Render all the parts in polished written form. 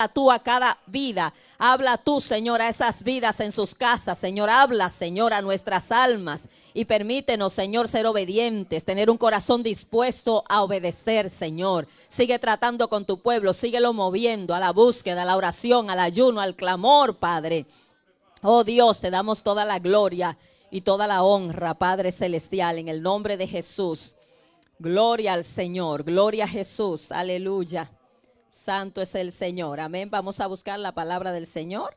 tú a cada vida. Habla tú, Señor, a esas vidas en sus casas. Señor, habla, Señor, a nuestras almas. Y permítenos, Señor, ser obedientes, tener un corazón dispuesto a obedecer, Señor. Sigue tratando con tu pueblo, síguelo moviendo a la búsqueda, a la oración, al ayuno, al clamor, Padre. Oh Dios, te damos toda la gloria y toda la honra, Padre Celestial, en el nombre de Jesús. Gloria al Señor, gloria a Jesús, aleluya. Santo es el Señor, amén. Vamos a buscar la palabra del Señor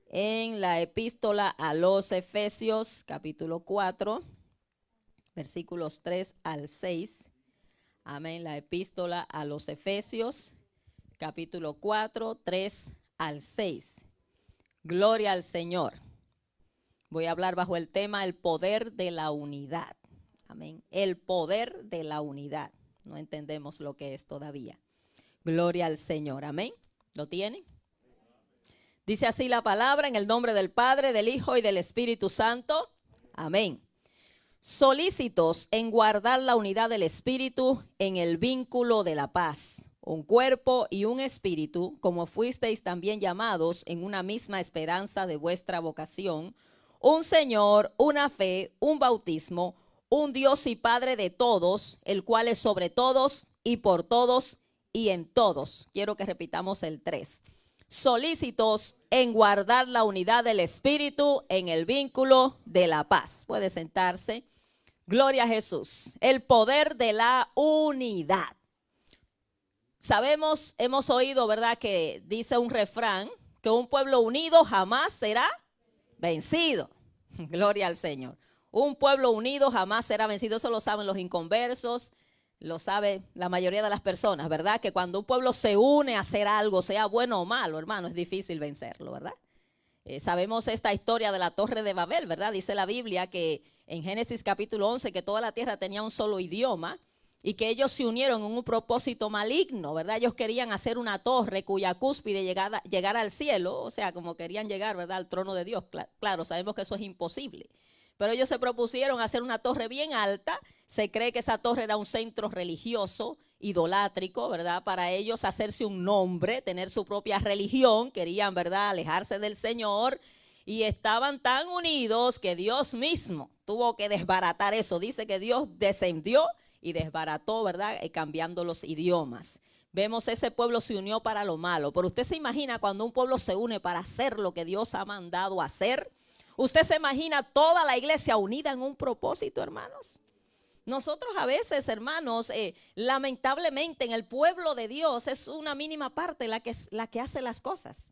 en la epístola a los Efesios, capítulo 4, versículos 3 al 6. Amén, la epístola a los Efesios, capítulo 4, 3 al 6. Gloria al Señor. Voy a hablar bajo el tema el poder de la unidad. Amén, el poder de la unidad. No entendemos lo que es todavía. Gloria al Señor, amén. ¿Lo tienen? Dice así la palabra en el nombre del Padre, del Hijo y del Espíritu Santo. Amén. Solícitos en guardar la unidad del Espíritu en el vínculo de la paz. Un cuerpo y un espíritu, como fuisteis también llamados en una misma esperanza de vuestra vocación. Un Señor, una fe, un bautismo, un Dios y Padre de todos, el cual es sobre todos y por todos y en todos. Quiero que repitamos el 3. Solícitos en guardar la unidad del Espíritu en el vínculo de la paz. Puede sentarse. Gloria a Jesús. El poder de la unidad. Sabemos, hemos oído, ¿verdad?, que dice un refrán, que un pueblo unido jamás será vencido. Gloria al Señor. Un pueblo unido jamás será vencido. Eso lo saben los inconversos. Lo sabe la mayoría de las personas, ¿verdad? Que cuando un pueblo se une a hacer algo, sea bueno o malo, hermano, es difícil vencerlo, ¿verdad? Sabemos esta historia de la Torre de Babel, ¿verdad? Dice la Biblia que en Génesis capítulo 11 que toda la tierra tenía un solo idioma y que ellos se unieron en un propósito maligno, ¿verdad? Ellos querían hacer una torre cuya cúspide llegara al cielo, o sea, como querían llegar, ¿verdad?, al trono de Dios. Claro, sabemos que eso es imposible. Pero ellos se propusieron hacer una torre bien alta. Se cree que esa torre era un centro religioso, idolátrico, ¿verdad? Para ellos hacerse un nombre, tener su propia religión. Querían, ¿verdad?, alejarse del Señor. Y estaban tan unidos que Dios mismo tuvo que desbaratar eso. Dice que Dios descendió y desbarató, ¿verdad?, cambiando los idiomas. Vemos ese pueblo se unió para lo malo. Pero usted se imagina cuando un pueblo se une para hacer lo que Dios ha mandado hacer. ¿Usted se imagina toda la iglesia unida en un propósito, hermanos? Nosotros a veces, hermanos, lamentablemente en el pueblo de Dios es una mínima parte la que hace las cosas.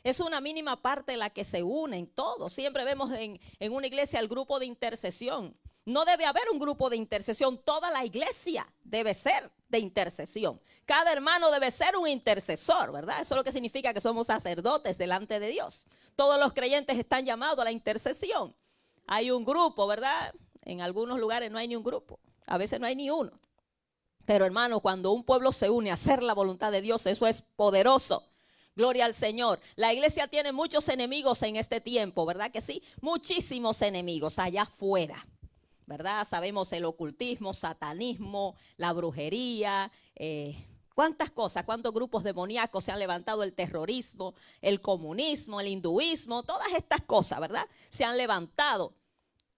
Es una mínima parte la que se une en todo. Siempre vemos en una iglesia el grupo de intercesión. No debe haber un grupo de intercesión. Toda la iglesia debe ser de intercesión. Cada hermano debe ser un intercesor, ¿verdad? Eso es lo que significa que somos sacerdotes delante de Dios. Todos los creyentes están llamados a la intercesión. Hay un grupo, ¿verdad? En algunos lugares no hay ni un grupo. A veces no hay ni uno. Pero hermano, cuando un pueblo se une a hacer la voluntad de Dios, eso es poderoso. Gloria al Señor. La iglesia tiene muchos enemigos en este tiempo, ¿verdad que sí? Muchísimos enemigos allá afuera, ¿verdad? Sabemos el ocultismo, satanismo, la brujería, cuántas cosas, cuántos grupos demoníacos se han levantado, el terrorismo, el comunismo, el hinduismo, todas estas cosas, ¿verdad? Se han levantado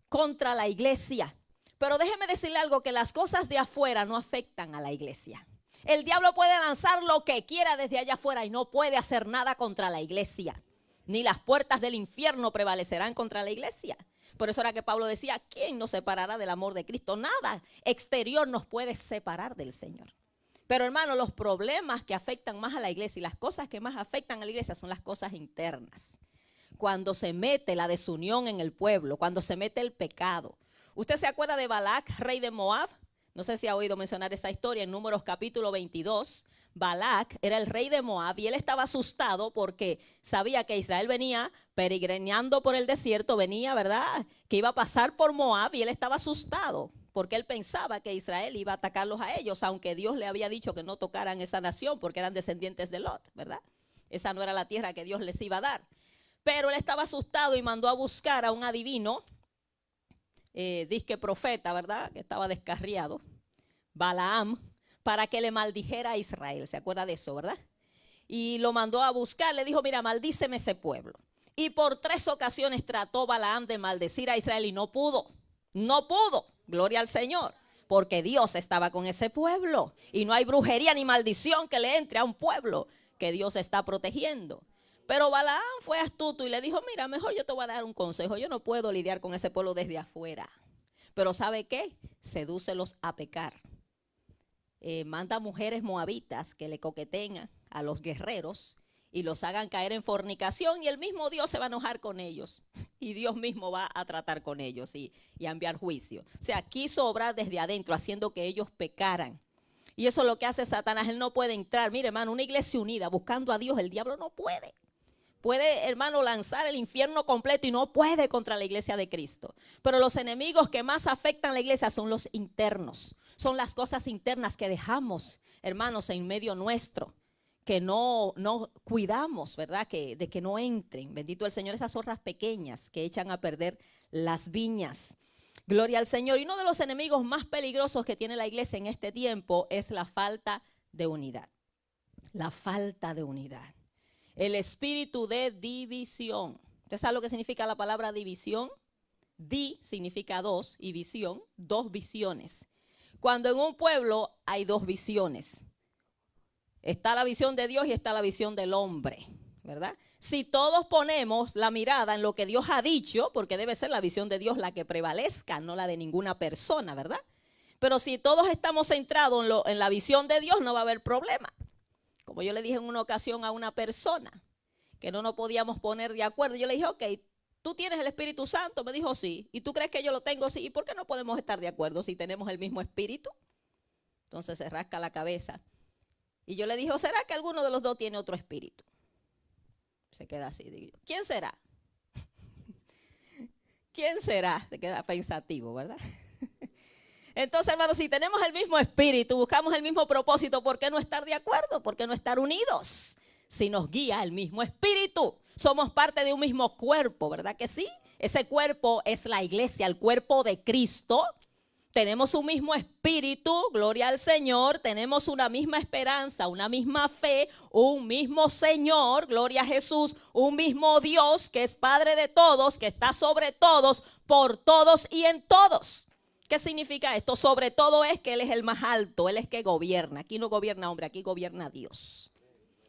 contra la iglesia. Pero déjeme decirle algo, que las cosas de afuera no afectan a la iglesia. El diablo puede lanzar lo que quiera desde allá afuera y no puede hacer nada contra la iglesia. Ni las puertas del infierno prevalecerán contra la iglesia. Por eso era que Pablo decía, ¿quién nos separará del amor de Cristo? Nada exterior nos puede separar del Señor. Pero hermano, los problemas que afectan más a la iglesia y las cosas que más afectan a la iglesia son las cosas internas. Cuando se mete la desunión en el pueblo, cuando se mete el pecado. ¿Usted se acuerda de Balac, rey de Moab? No sé si ha oído mencionar esa historia en Números capítulo 22. Balac era el rey de Moab y él estaba asustado porque sabía que Israel venía peregrinando por el desierto, venía, ¿verdad?, que iba a pasar por Moab, y él estaba asustado porque él pensaba que Israel iba a atacarlos a ellos, aunque Dios le había dicho que no tocaran esa nación porque eran descendientes de Lot, ¿verdad? Esa no era la tierra que Dios les iba a dar. Pero él estaba asustado y mandó a buscar a un adivino, disque profeta, ¿verdad?, que estaba descarriado, Balaam, para que le maldijera a Israel. ¿Se acuerda de eso, verdad? y lo mandó a buscar. Le dijo, mira, maldíceme ese pueblo. Y por 3 ocasiones trató Balaam de maldecir a Israel y no pudo. No pudo, gloria al Señor, porque Dios estaba con ese pueblo. Y no hay brujería ni maldición que le entre a un pueblo que Dios está protegiendo. Pero Balaam fue astuto y le dijo, mira, mejor yo te voy a dar un consejo. Yo no puedo lidiar con ese pueblo desde afuera. Pero ¿sabe qué? Sedúcelos a pecar. Manda mujeres moabitas que le coqueteen a los guerreros y los hagan caer en fornicación, y el mismo Dios se va a enojar con ellos y Dios mismo va a tratar con ellos y a enviar juicio. O sea, quiso obrar desde adentro haciendo que ellos pecaran. Y eso es lo que hace Satanás. Él no puede entrar. Mire, hermano, una iglesia unida buscando a Dios, el diablo no puede. Puede, hermano, lanzar el infierno completo y no puede contra la iglesia de Cristo. Pero los enemigos que más afectan a la iglesia son los internos. Son las cosas internas que dejamos, hermanos, en medio nuestro, que no cuidamos, ¿verdad? De que no entren. Bendito el Señor, esas zorras pequeñas que echan a perder las viñas. Gloria al Señor. Y uno de los enemigos más peligrosos que tiene la iglesia en este tiempo es la falta de unidad. La falta de unidad. El espíritu de división. ¿Usted sabe lo que significa la palabra división? Di significa 2 y visión, 2 visiones. Cuando en un pueblo hay 2 visiones, está la visión de Dios y está la visión del hombre, ¿verdad? Si todos ponemos la mirada en lo que Dios ha dicho, porque debe ser la visión de Dios la que prevalezca, no la de ninguna persona, ¿verdad? Pero si todos estamos centrados en la visión de Dios, no va a haber problema. Como yo le dije en una ocasión a una persona que no nos podíamos poner de acuerdo, yo le dije, ok, ¿tú tienes el Espíritu Santo? Me dijo, sí. ¿Y tú crees que yo lo tengo? Sí. ¿Y por qué no podemos estar de acuerdo si tenemos el mismo Espíritu? Entonces se rasca la cabeza. Y yo le dije, ¿será que alguno de los dos tiene otro espíritu? Se queda así. Digo, ¿quién será? ¿Quién será? Se queda pensativo, ¿verdad? Entonces, hermanos, si tenemos el mismo espíritu, buscamos el mismo propósito, ¿por qué no estar de acuerdo? ¿Por qué no estar unidos? Si nos guía el mismo espíritu, somos parte de un mismo cuerpo, ¿verdad que sí? Ese cuerpo es la iglesia, el cuerpo de Cristo. Tenemos un mismo espíritu, gloria al Señor, tenemos una misma esperanza, una misma fe, un mismo Señor, gloria a Jesús, un mismo Dios que es Padre de todos, que está sobre todos, por todos y en todos. ¿Qué significa esto? Sobre todo es que Él es el más alto, Él es que gobierna. Aquí no gobierna hombre, aquí gobierna Dios.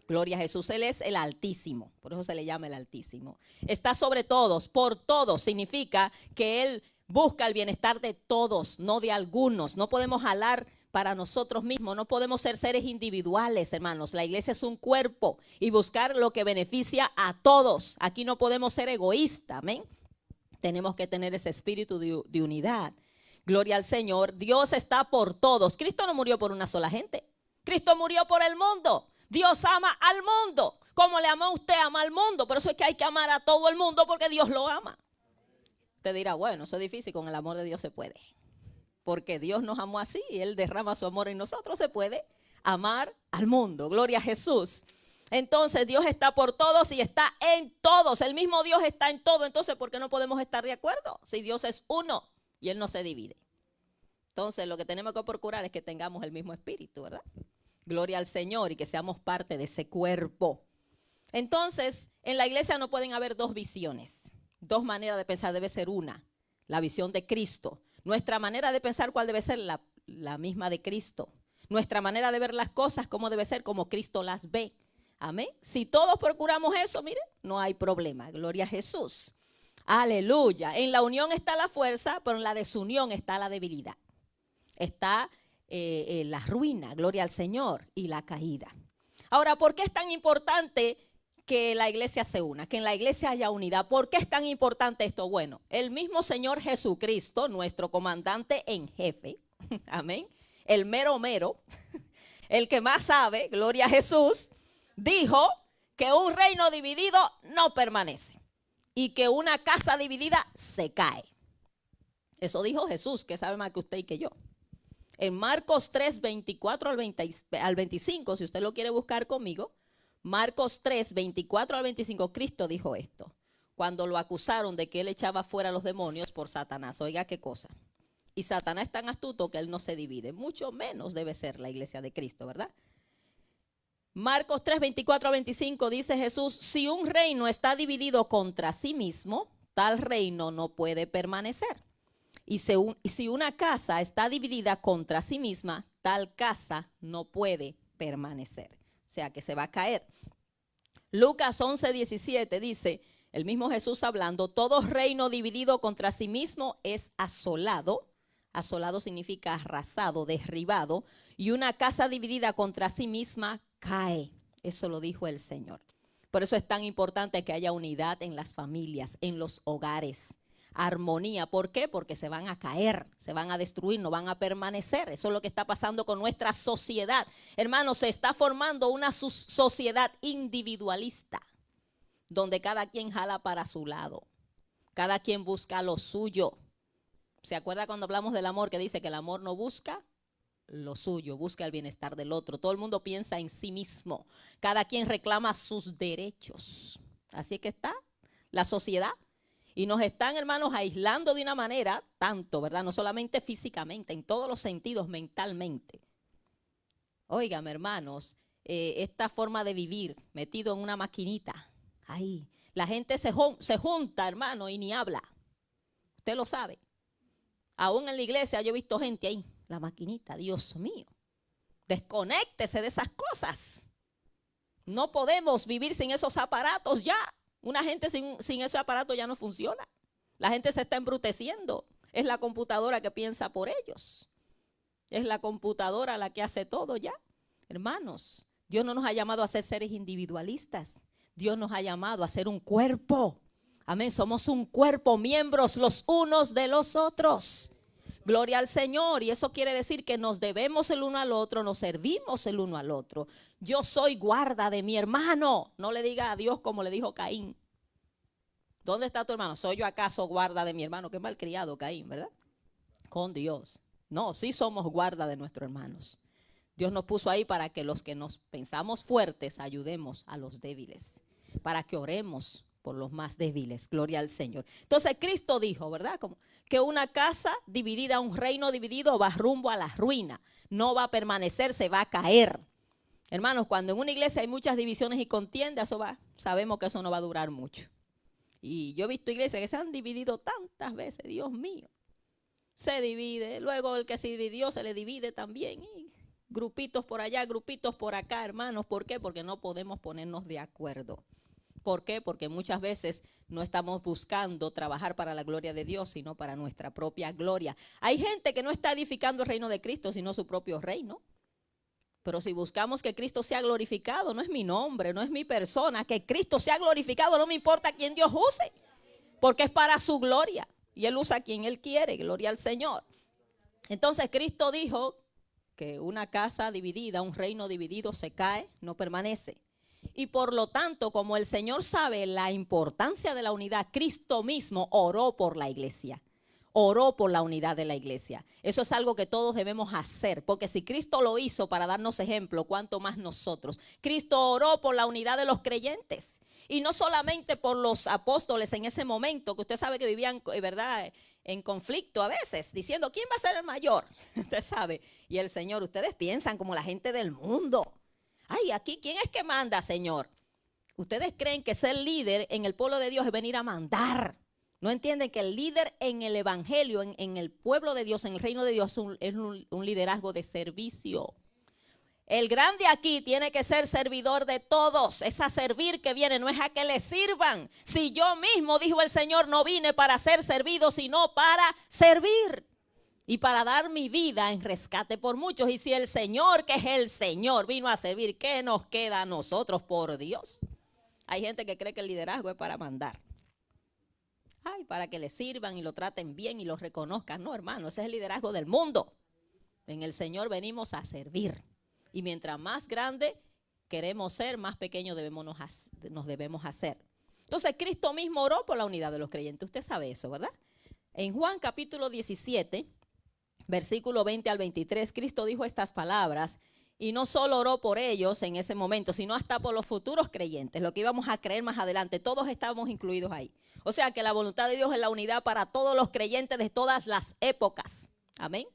Gloria a Jesús, Él es el Altísimo, por eso se le llama el Altísimo. Está sobre todos, por todos, significa que Él busca el bienestar de todos, no de algunos. No podemos jalar para nosotros mismos, no podemos ser seres individuales, hermanos. La iglesia es un cuerpo y buscar lo que beneficia a todos. Aquí no podemos ser egoístas, amén. Tenemos que tener ese espíritu de unidad. Gloria al Señor. Dios está por todos. Cristo no murió por una sola gente. Cristo murió por el mundo. Dios ama al mundo. Como le amó usted, ama al mundo. Por eso es que hay que amar a todo el mundo, porque Dios lo ama. Usted dirá, bueno, eso es difícil, con el amor de Dios se puede. Porque Dios nos amó así y Él derrama su amor en nosotros. Se puede amar al mundo. Gloria a Jesús. Entonces Dios está por todos y está en todos. El mismo Dios está en todo. Entonces, ¿por qué no podemos estar de acuerdo? Si Dios es uno y Él no se divide. Entonces, lo que tenemos que procurar es que tengamos el mismo espíritu, ¿verdad? Gloria al Señor, y que seamos parte de ese cuerpo. Entonces, en la iglesia no pueden haber 2 visiones. 2 maneras de pensar, debe ser una. La visión de Cristo. Nuestra manera de pensar, ¿cuál debe ser? La misma de Cristo. Nuestra manera de ver las cosas, ¿cómo debe ser? Como Cristo las ve. Amén. Si todos procuramos eso, mire, no hay problema. Gloria a Jesús. Aleluya. En la unión está la fuerza, pero en la desunión está la debilidad. Está la ruina, gloria al Señor, y la caída. Ahora, ¿por qué es tan importante que la iglesia se una, que en la iglesia haya unidad? ¿Por qué es tan importante esto? Bueno, el mismo Señor Jesucristo, nuestro comandante en jefe, amén, el mero mero, el que más sabe, gloria a Jesús, dijo que un reino dividido no permanece y que una casa dividida se cae. Eso dijo Jesús, que sabe más que usted y que yo. En Marcos 3, 24 al 25, si usted lo quiere buscar conmigo, Marcos 3, 24 al 25, Cristo dijo esto, cuando lo acusaron de que él echaba fuera a los demonios por Satanás. Oiga qué cosa. Y Satanás es tan astuto que él no se divide, mucho menos debe ser la iglesia de Cristo, ¿verdad? Marcos 3, 24 a 25 dice Jesús, si un reino está dividido contra sí mismo, tal reino no puede permanecer. Y si una casa está dividida contra sí misma, tal casa no puede permanecer. O sea que se va a caer. Lucas 11, 17 dice, el mismo Jesús hablando, todo reino dividido contra sí mismo es asolado. Asolado significa arrasado, derribado. Y una casa dividida contra sí misma cae. Eso lo dijo el Señor. Por eso es tan importante que haya unidad en las familias, en los hogares. Armonía. ¿Por qué? Porque se van a caer, se van a destruir, no van a permanecer. Eso es lo que está pasando con nuestra sociedad. Hermanos, se está formando una sociedad individualista, donde cada quien jala para su lado. Cada quien busca lo suyo. ¿Se acuerda cuando hablamos del amor que dice que el amor no busca lo suyo, busca el bienestar del otro? Todo el mundo piensa en sí mismo. Cada quien reclama sus derechos. Así que está la sociedad. Y nos están, hermanos, aislando de una manera, tanto, ¿verdad? No solamente físicamente, en todos los sentidos, mentalmente. Óigame, hermanos, esta forma de vivir, metido en una maquinita, ahí. La gente se junta, hermano, y ni habla. Usted lo sabe. Aún en la iglesia yo he visto gente ahí, la maquinita, Dios mío. Desconéctese de esas cosas. No podemos vivir sin esos aparatos ya. Una gente sin ese aparato ya no funciona. La gente se está embruteciendo. Es la computadora que piensa por ellos. Es la computadora la que hace todo ya. Hermanos, Dios no nos ha llamado a ser seres individualistas. Dios nos ha llamado a ser un cuerpo. Amén, somos un cuerpo, miembros los unos de los otros. Gloria al Señor. Y eso quiere decir que nos debemos el uno al otro, nos servimos el uno al otro. Yo soy guarda de mi hermano. No le diga a Dios como le dijo Caín. ¿Dónde está tu hermano? ¿Soy yo acaso guarda de mi hermano? Qué malcriado Caín, ¿verdad? Con Dios. No, sí somos guarda de nuestros hermanos. Dios nos puso ahí para que los que nos pensamos fuertes ayudemos a los débiles. Para que oremos por los más débiles, gloria al Señor. Entonces Cristo dijo, ¿verdad? Como que una casa dividida, un reino dividido va rumbo a la ruina. No va a permanecer, se va a caer. Hermanos, cuando en una iglesia hay muchas divisiones y contiendas, sabemos que eso no va a durar mucho. Y yo he visto iglesias que se han dividido tantas veces, Dios mío. Se divide, luego el que se dividió se le divide también. Y grupitos por allá, grupitos por acá, hermanos. ¿Por qué? Porque no podemos ponernos de acuerdo. ¿Por qué? Porque muchas veces no estamos buscando trabajar para la gloria de Dios, sino para nuestra propia gloria. Hay gente que no está edificando el reino de Cristo, sino su propio reino. Pero si buscamos que Cristo sea glorificado, no es mi nombre, no es mi persona, que Cristo sea glorificado, no me importa quién Dios use, porque es para su gloria. Y Él usa a quien Él quiere, gloria al Señor. Entonces Cristo dijo que una casa dividida, un reino dividido se cae, no permanece. Y por lo tanto, como el Señor sabe la importancia de la unidad, Cristo mismo oró por la iglesia. Oró por la unidad de la iglesia. Eso es algo que todos debemos hacer, porque si Cristo lo hizo para darnos ejemplo, ¿cuánto más nosotros? Cristo oró por la unidad de los creyentes. Y no solamente por los apóstoles en ese momento, que usted sabe que vivían, ¿verdad?, en conflicto a veces, diciendo, ¿quién va a ser el mayor? Usted sabe. Y el Señor, ustedes piensan como la gente del mundo. Ay, aquí, ¿quién es que manda, Señor? Ustedes creen que ser líder en el pueblo de Dios es venir a mandar. No entienden que el líder en el evangelio, en el pueblo de Dios, en el reino de Dios, es un liderazgo de servicio. El grande aquí tiene que ser servidor de todos. Es a servir que viene, no es a que le sirvan. Si yo mismo, dijo el Señor, no vine para ser servido, sino para servir. Y para dar mi vida en rescate por muchos. Y si el Señor, que es el Señor, vino a servir, ¿qué nos queda a nosotros, por Dios? Hay gente que cree que el liderazgo es para mandar. Ay, para que le sirvan y lo traten bien y lo reconozcan. No, hermano, ese es el liderazgo del mundo. En el Señor venimos a servir. Y mientras más grande queremos ser, más pequeño nos debemos hacer. Entonces, Cristo mismo oró por la unidad de los creyentes. Usted sabe eso, ¿verdad? En Juan capítulo 17, versículo 20 al 23, Cristo dijo estas palabras. Y no solo oró por ellos en ese momento, sino hasta por los futuros creyentes, lo que íbamos a creer más adelante. Todos estábamos incluidos ahí. O sea que la voluntad de Dios es la unidad para todos los creyentes de todas las épocas. Amén.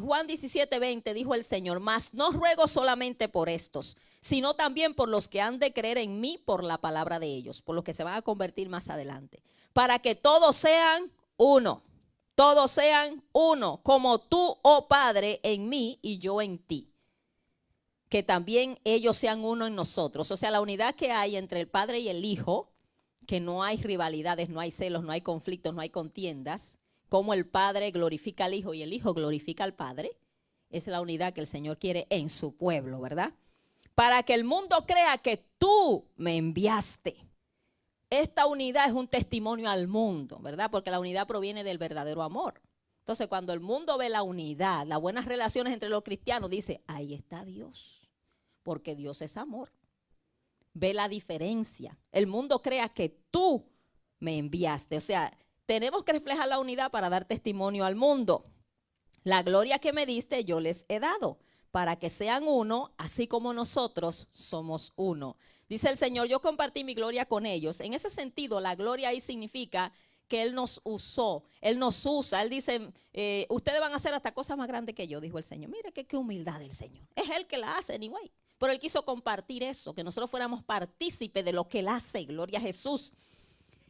Juan 17:20 dijo el Señor, mas no ruego solamente por estos, sino también por los que han de creer en mí por la palabra de ellos, por los que se van a convertir más adelante, para que todos sean uno, como tú, oh Padre, en mí y yo en ti, que también ellos sean uno en nosotros. O sea, la unidad que hay entre el Padre y el Hijo, que no hay rivalidades, no hay celos, no hay conflictos, no hay contiendas, como el Padre glorifica al Hijo y el Hijo glorifica al Padre, es la unidad que el Señor quiere en su pueblo, ¿verdad? Para que el mundo crea que tú me enviaste. Esta unidad es un testimonio al mundo, ¿verdad? Porque la unidad proviene del verdadero amor. Entonces, cuando el mundo ve la unidad, las buenas relaciones entre los cristianos, dice, ahí está Dios, porque Dios es amor. Ve la diferencia. El mundo crea que tú me enviaste. O sea, tenemos que reflejar la unidad para dar testimonio al mundo. La gloria que me diste yo les he dado, para que sean uno, así como nosotros somos uno. Dice el Señor, yo compartí mi gloria con ellos. En ese sentido, la gloria ahí significa que Él nos usó, Él nos usa. Él dice, ustedes van a hacer hasta cosas más grandes que yo, dijo el Señor. Mire qué humildad del Señor. Es Él que la hace, anyway. Pero Él quiso compartir eso, que nosotros fuéramos partícipes de lo que Él hace. Gloria a Jesús.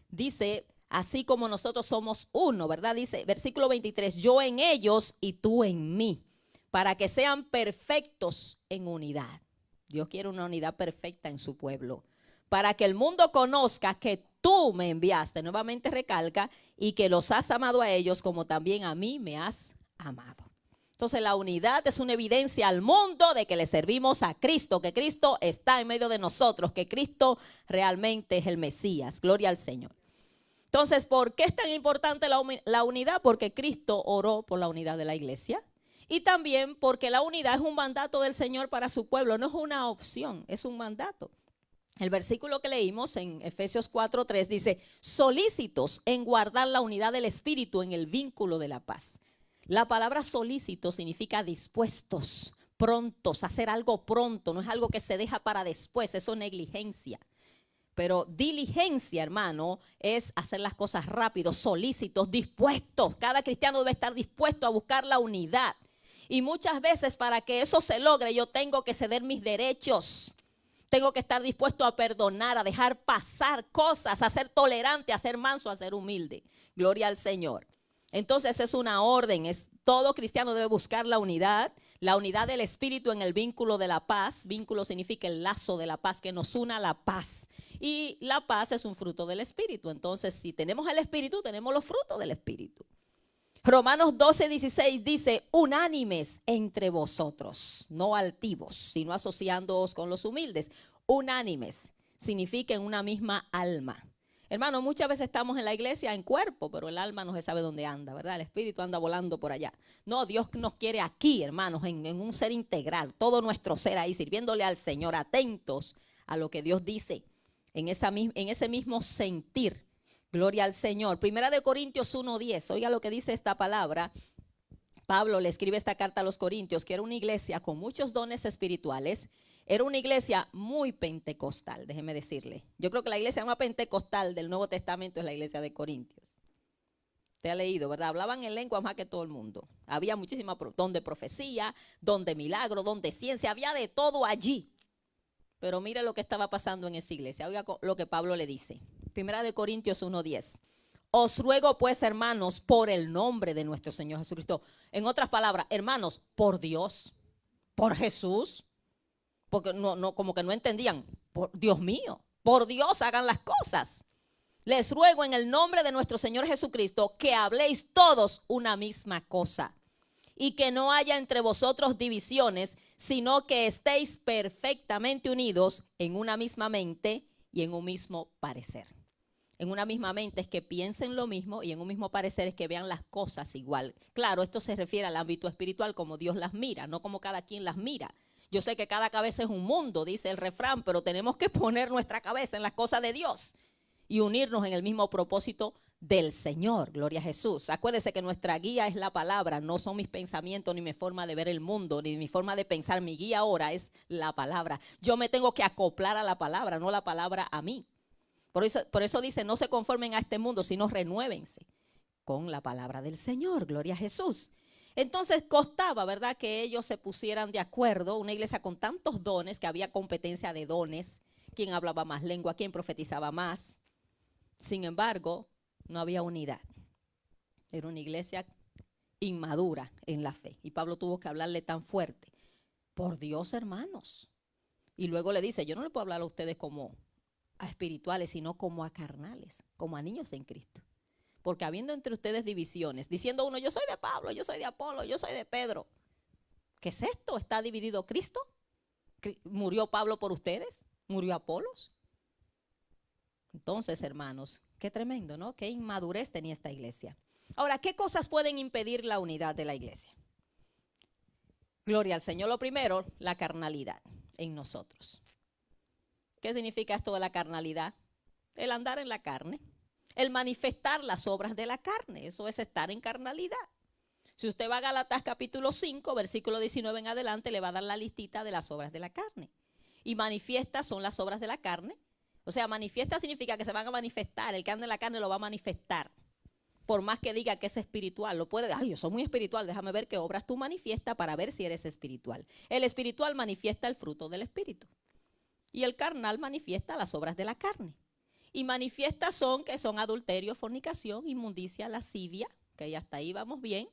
Dice, así como nosotros somos uno, ¿verdad? Dice, versículo 23, yo en ellos y tú en mí, para que sean perfectos en unidad. Dios quiere una unidad perfecta en su pueblo, para que el mundo conozca que tú me enviaste, nuevamente recalca, y que los has amado a ellos como también a mí me has amado. Entonces la unidad es una evidencia al mundo de que le servimos a Cristo, que Cristo está en medio de nosotros, que Cristo realmente es el Mesías. Gloria al Señor. Entonces, ¿por qué es tan importante la unidad? Porque Cristo oró por la unidad de la iglesia. Y también porque la unidad es un mandato del Señor para su pueblo, no es una opción, es un mandato. El versículo que leímos en Efesios 4:3 dice, solícitos en guardar la unidad del Espíritu en el vínculo de la paz. La palabra solícito significa dispuestos, prontos, hacer algo pronto, no es algo que se deja para después, eso es negligencia. Pero diligencia, hermano, es hacer las cosas rápido, solícitos, dispuestos. Cada cristiano debe estar dispuesto a buscar la unidad. Y muchas veces para que eso se logre yo tengo que ceder mis derechos. Tengo que estar dispuesto a perdonar, a dejar pasar cosas, a ser tolerante, a ser manso, a ser humilde. Gloria al Señor. Entonces es una orden, todo cristiano debe buscar la unidad del Espíritu en el vínculo de la paz. Vínculo significa el lazo de la paz que nos una a la paz. Y la paz es un fruto del Espíritu. Entonces, si tenemos el Espíritu, tenemos los frutos del Espíritu. Romanos 12:16 dice, unánimes entre vosotros, no altivos, sino asociándoos con los humildes. Unánimes significa en una misma alma. Hermano, muchas veces estamos en la iglesia en cuerpo, pero el alma no se sabe dónde anda, ¿verdad? El espíritu anda volando por allá. No, Dios nos quiere aquí, hermanos, en un ser integral, todo nuestro ser ahí, sirviéndole al Señor, atentos a lo que Dios dice, en ese mismo sentir. Gloria al Señor. Primera de Corintios 1:10, oiga lo que dice esta palabra. Pablo le escribe esta carta a los Corintios, que era una iglesia con muchos dones espirituales. Era una iglesia muy pentecostal, déjeme decirle. Yo creo que la iglesia más pentecostal del Nuevo Testamento es la iglesia de Corintios. Usted ha leído, ¿verdad? Hablaban en lengua más que todo el mundo. Había muchísima don de profecía, don de milagro, don de ciencia, había de todo allí. Pero mire lo que estaba pasando en esa iglesia. Oiga lo que Pablo le dice. Primera de Corintios 1:10. Os ruego pues, hermanos, por el nombre de nuestro Señor Jesucristo. En otras palabras, hermanos, por Dios, por Jesús. Porque como que no entendían. Por Dios mío, por Dios hagan las cosas. Les ruego en el nombre de nuestro Señor Jesucristo que habléis todos una misma cosa. Y que no haya entre vosotros divisiones, sino que estéis perfectamente unidos en una misma mente y en un mismo parecer. En una misma mente es que piensen lo mismo y en un mismo parecer es que vean las cosas igual. Claro, esto se refiere al ámbito espiritual como Dios las mira, no como cada quien las mira. Yo sé que cada cabeza es un mundo, dice el refrán, pero tenemos que poner nuestra cabeza en las cosas de Dios y unirnos en el mismo propósito del Señor. Gloria a Jesús. Acuérdese que nuestra guía es la palabra, no son mis pensamientos ni mi forma de ver el mundo, ni mi forma de pensar. Mi guía ahora es la palabra. Yo me tengo que acoplar a la palabra, no la palabra a mí. Por eso dice, no se conformen a este mundo, sino renuévense con la palabra del Señor. Gloria a Jesús. Entonces costaba, ¿verdad?, que ellos se pusieran de acuerdo, una iglesia con tantos dones, que había competencia de dones, quién hablaba más lengua, quién profetizaba más. Sin embargo, no había unidad. Era una iglesia inmadura en la fe. Y Pablo tuvo que hablarle tan fuerte. Por Dios, hermanos. Y luego le dice, yo no le puedo hablar a ustedes como a espirituales, sino como a carnales, como a niños en Cristo. Porque habiendo entre ustedes divisiones, diciendo uno, yo soy de Pablo, yo soy de Apolo, yo soy de Pedro. ¿Qué es esto? ¿Está dividido Cristo? ¿Murió Pablo por ustedes? ¿Murió Apolos? Entonces, hermanos, qué tremendo, ¿no? Qué inmadurez tenía esta iglesia. Ahora, ¿qué cosas pueden impedir la unidad de la iglesia? Gloria al Señor. Lo primero, la carnalidad en nosotros. ¿Qué significa esto de la carnalidad? El andar en la carne. El manifestar las obras de la carne. Eso es estar en carnalidad. Si usted va a Gálatas capítulo 5, versículo 19 en adelante, le va a dar la listita de las obras de la carne. Y manifiestas son las obras de la carne. O sea, manifiesta significa que se van a manifestar. El que anda en la carne lo va a manifestar. Por más que diga que es espiritual, lo puede, ay, yo soy muy espiritual, déjame ver qué obras tú manifiestas para ver si eres espiritual. El espiritual manifiesta el fruto del espíritu. Y el carnal manifiesta las obras de la carne. Y manifiestas son que son adulterio, fornicación, inmundicia, lascivia, que ya hasta ahí vamos bien.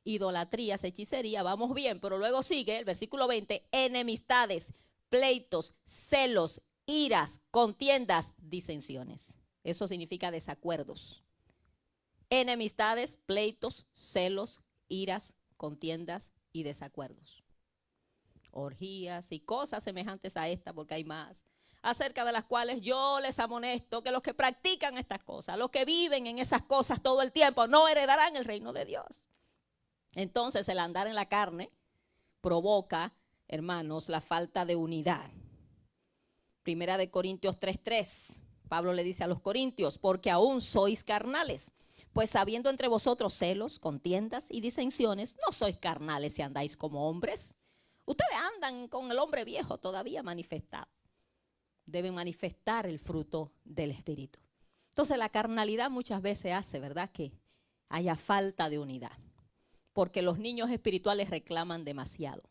Idolatrías, hechicería, vamos bien. Pero luego sigue el versículo 20, enemistades, pleitos, celos, iras, contiendas, disensiones. Eso significa desacuerdos. Enemistades, pleitos, celos, iras, contiendas y desacuerdos. Orgías y cosas semejantes a esta, porque hay más, acerca de las cuales yo les amonesto que los que practican estas cosas, los que viven en esas cosas todo el tiempo, no heredarán el reino de Dios. Entonces el andar en la carne provoca, hermanos, la falta de unidad. Primera de Corintios 3:3, Pablo le dice a los corintios, porque aún sois carnales, pues habiendo entre vosotros celos, contiendas y disensiones, no sois carnales si andáis como hombres. Ustedes andan con el hombre viejo todavía manifestado. Deben manifestar el fruto del Espíritu. Entonces la carnalidad muchas veces hace, ¿verdad?, que haya falta de unidad. Porque los niños espirituales reclaman demasiado.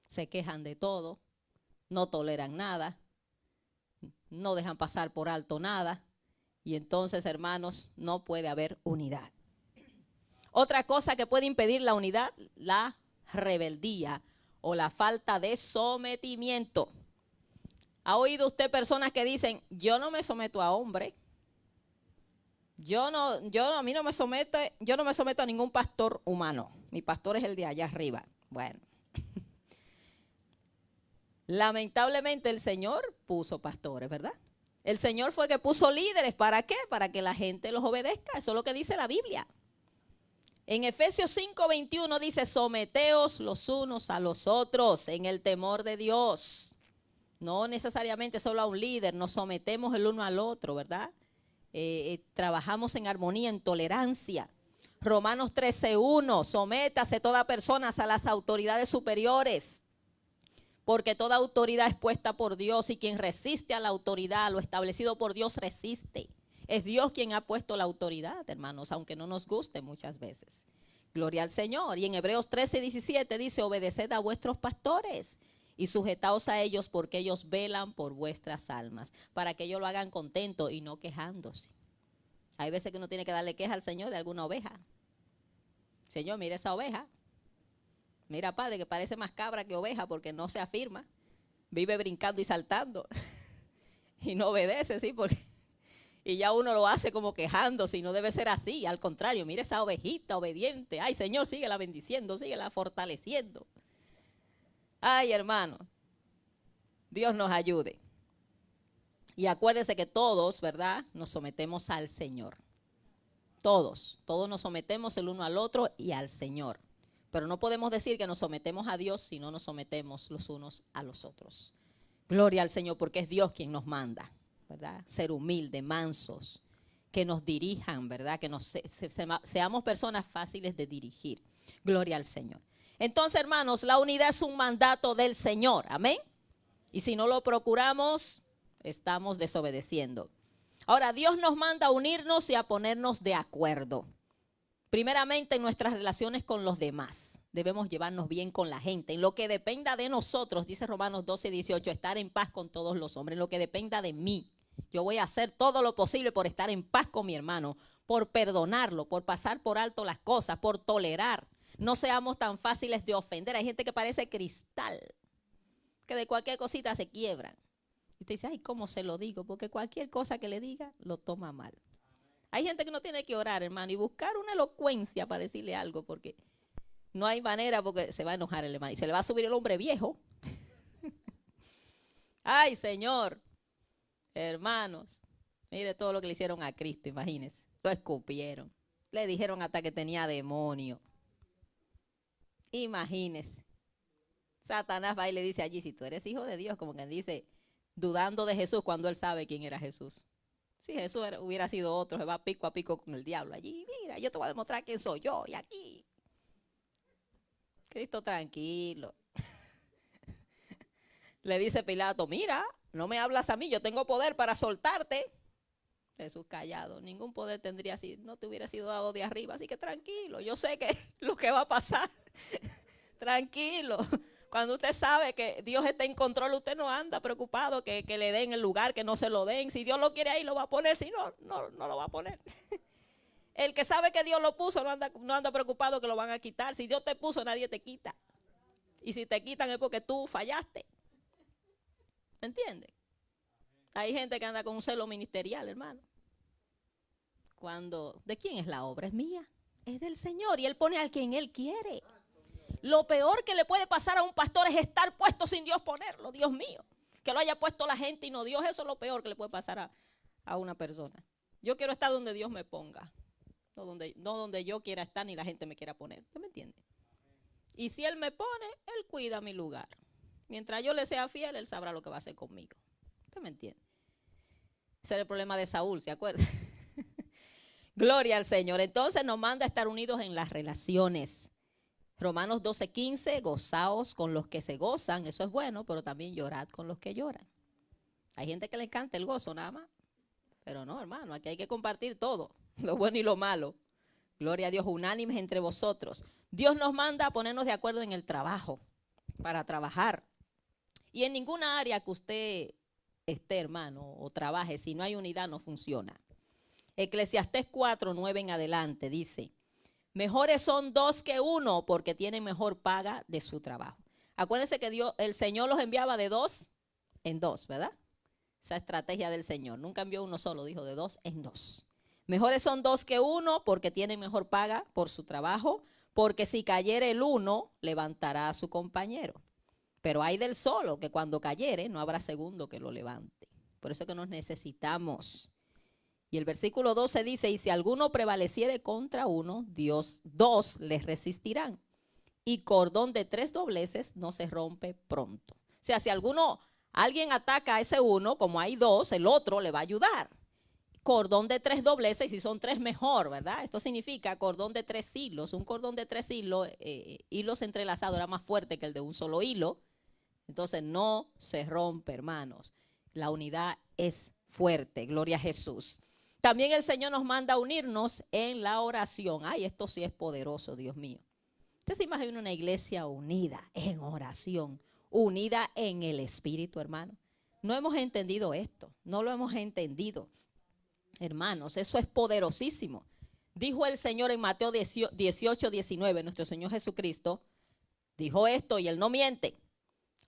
Se quejan de todo, no toleran nada, no dejan pasar por alto nada. Y entonces, hermanos, no puede haber unidad. Otra cosa que puede impedir la unidad, la rebeldía o la falta de sometimiento. ¿Ha oído usted personas que dicen, yo no me someto a hombre? A mí no me someto, yo no me someto a ningún pastor humano. Mi pastor es el de allá arriba. Bueno. Lamentablemente el Señor puso pastores, ¿verdad? El Señor fue que puso líderes. ¿Para qué? Para que la gente los obedezca. Eso es lo que dice la Biblia. En Efesios 5:21 dice, someteos los unos a los otros en el temor de Dios. No necesariamente solo a un líder, nos sometemos el uno al otro, ¿verdad? Trabajamos en armonía, en tolerancia. Romanos 13:1, sométase toda persona a las autoridades superiores, porque toda autoridad es puesta por Dios y quien resiste a la autoridad, lo establecido por Dios resiste. Es Dios quien ha puesto la autoridad, hermanos, aunque no nos guste muchas veces. Gloria al Señor. Y en Hebreos 13:17 dice, obedeced a vuestros pastores y sujetaos a ellos porque ellos velan por vuestras almas, para que ellos lo hagan contento y no quejándose. Hay veces que uno tiene que darle queja al Señor de alguna oveja. Señor, mira esa oveja. Mira, Padre, que parece más cabra que oveja porque no se afirma. Vive brincando y saltando. Y no obedece, ¿sí? Y ya uno lo hace como quejándose y no debe ser así. Al contrario, mira esa ovejita obediente. Ay, Señor, síguela bendiciendo, síguela fortaleciendo. Ay, hermano, Dios nos ayude. Y acuérdese que todos, ¿verdad?, nos sometemos al Señor. Todos nos sometemos el uno al otro y al Señor. Pero no podemos decir que nos sometemos a Dios si no nos sometemos los unos a los otros. Gloria al Señor, porque es Dios quien nos manda, ¿verdad? Ser humildes, mansos, que nos dirijan, ¿verdad? Que seamos personas fáciles de dirigir. Gloria al Señor. Entonces, hermanos, la unidad es un mandato del Señor. Amén. Y si no lo procuramos, estamos desobedeciendo. Ahora, Dios nos manda a unirnos y a ponernos de acuerdo. Primeramente, en nuestras relaciones con los demás. Debemos llevarnos bien con la gente. En lo que dependa de nosotros, dice Romanos 12:18, estar en paz con todos los hombres. En lo que dependa de mí, yo voy a hacer todo lo posible por estar en paz con mi hermano, por perdonarlo, por pasar por alto las cosas, por tolerar. No seamos tan fáciles de ofender. Hay gente que parece cristal, que de cualquier cosita se quiebran. Y te dice, ay, ¿cómo se lo digo? Porque cualquier cosa que le diga, lo toma mal. Hay gente que no tiene que orar, hermano, y buscar una elocuencia para decirle algo, porque no hay manera, porque se va a enojar el hermano. Y se le va a subir el hombre viejo. Ay, Señor. Hermanos, mire todo lo que le hicieron a Cristo, imagínense. Lo escupieron. Le dijeron hasta que tenía demonio. Imagínense. Satanás va y le dice allí, si tú eres hijo de Dios, como quien dice, dudando de Jesús cuando él sabe quién era Jesús. Si Jesús hubiera sido otro, se va pico a pico con el diablo allí. Mira, yo te voy a demostrar quién soy yo y aquí. Cristo tranquilo. Le dice Pilato, mira, no me hablas a mí, yo tengo poder para soltarte. Jesús callado, ningún poder tendría si no te hubiera sido dado de arriba, así que tranquilo, yo sé que lo que va a pasar. Tranquilo. Cuando usted sabe que Dios está en control, usted no anda preocupado que le den el lugar, que no se lo den. Si Dios lo quiere ahí, lo va a poner, si no, no lo va a poner. El que sabe que Dios lo puso no anda preocupado que lo van a quitar. Si Dios te puso, nadie te quita. Y si te quitan es porque tú fallaste. ¿Me entiendes? Hay gente que anda con un celo ministerial, hermano. ¿De quién es la obra? Es mía. Es del Señor y Él pone al quien Él quiere. Lo peor que le puede pasar a un pastor es estar puesto sin Dios ponerlo, Dios mío. Que lo haya puesto la gente y no Dios, eso es lo peor que le puede pasar a una persona. Yo quiero estar donde Dios me ponga, no donde yo quiera estar ni la gente me quiera poner. ¿Usted me entiende? Y si Él me pone, Él cuida mi lugar. Mientras yo le sea fiel, Él sabrá lo que va a hacer conmigo. ¿Usted me entiende? Ese era el problema de Saúl, ¿se acuerda? Gloria al Señor. Entonces nos manda a estar unidos en las relaciones. Romanos 12:15, gozaos con los que se gozan, eso es bueno, pero también llorad con los que lloran. Hay gente que le encanta el gozo nada más, pero no, hermano, aquí hay que compartir todo, lo bueno y lo malo. Gloria a Dios, unánimes entre vosotros. Dios nos manda a ponernos de acuerdo en el trabajo, para trabajar. Y en ninguna área que usted esté, hermano, o trabaje, si no hay unidad no funciona. Eclesiastés 4:9 en adelante dice, mejores son dos que uno porque tienen mejor paga de su trabajo. Acuérdense que el Señor los enviaba de dos en dos, ¿verdad? Esa estrategia del Señor. Nunca envió uno solo, dijo de dos en dos. Mejores son dos que uno porque tienen mejor paga por su trabajo, porque si cayere el uno, levantará a su compañero. Pero hay del solo que cuando cayere no habrá segundo que lo levante. Por eso es que nos necesitamos. Y el versículo 12 dice, y si alguno prevaleciere contra uno, dos les resistirán. Y cordón de 3 dobleces no se rompe pronto. O sea, si alguien ataca a ese uno, como hay dos, el otro le va a ayudar. Cordón de 3 dobleces, y si son 3 mejor, ¿verdad? Esto significa cordón de 3 hilos. Un cordón de 3 hilos entrelazados era más fuerte que el de un solo hilo. Entonces no se rompe, hermanos. La unidad es fuerte, gloria a Jesús. También el Señor nos manda a unirnos en la oración. Ay, esto sí es poderoso, Dios mío. Usted se imagina una iglesia unida en oración, unida en el Espíritu, hermano. No hemos entendido esto, no lo hemos entendido. Hermanos, eso es poderosísimo. Dijo el Señor en Mateo 18:19, nuestro Señor Jesucristo, dijo esto y Él no miente.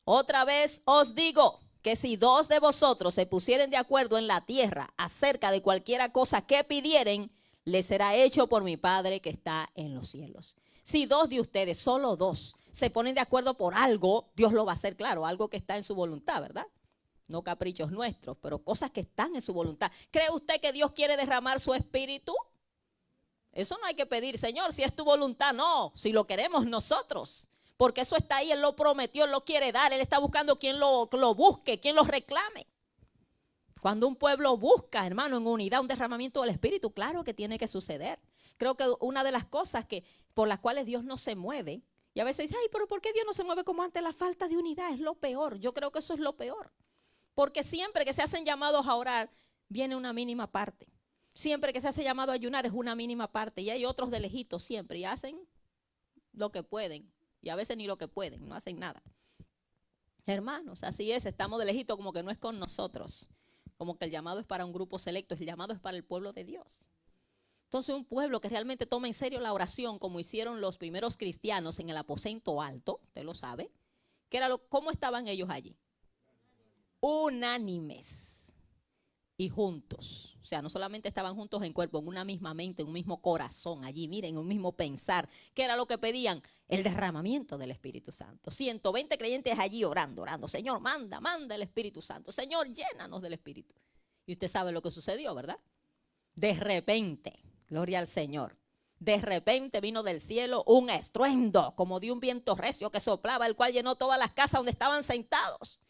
Otra vez os digo que si 2 de vosotros se pusieren de acuerdo en la tierra acerca de cualquiera cosa que pidieren, les será hecho por mi Padre que está en los cielos. Si 2 de ustedes, solo 2, se ponen de acuerdo por algo, Dios lo va a hacer claro, algo que está en su voluntad, ¿verdad? No caprichos nuestros, pero cosas que están en su voluntad. ¿Cree usted que Dios quiere derramar su espíritu? Eso no hay que pedir, Señor, si es tu voluntad, no, si lo queremos nosotros. Porque eso está ahí, Él lo prometió, Él lo quiere dar, Él está buscando quien lo busque, quien lo reclame. Cuando un pueblo busca, hermano, en unidad, un derramamiento del Espíritu, claro que tiene que suceder. Creo que una de las cosas por las cuales Dios no se mueve, y a veces dice, ay, pero ¿por qué Dios no se mueve como antes? La falta de unidad es lo peor. Yo creo que eso es lo peor. Porque siempre que se hacen llamados a orar, viene una mínima parte. Siempre que se hace llamado a ayunar es una mínima parte. Y hay otros de lejitos siempre y hacen lo que pueden. Y a veces ni lo que pueden, no hacen nada. Hermanos, así es, estamos de lejito como que no es con nosotros. Como que el llamado es para un grupo selecto, el llamado es para el pueblo de Dios. Entonces un pueblo que realmente toma en serio la oración como hicieron los primeros cristianos en el aposento alto, usted lo sabe, que era ¿cómo estaban ellos allí? Unánimes y juntos. O sea, no solamente estaban juntos en cuerpo, en una misma mente, en un mismo corazón allí, miren, en un mismo pensar. ¿Qué era lo que pedían? El derramamiento del Espíritu Santo. 120 creyentes allí orando. Señor, manda el Espíritu Santo. Señor, llénanos del Espíritu. Y usted sabe lo que sucedió, ¿verdad? De repente, gloria al Señor, de repente vino del cielo un estruendo, como de un viento recio que soplaba, el cual llenó todas las casas donde estaban sentados.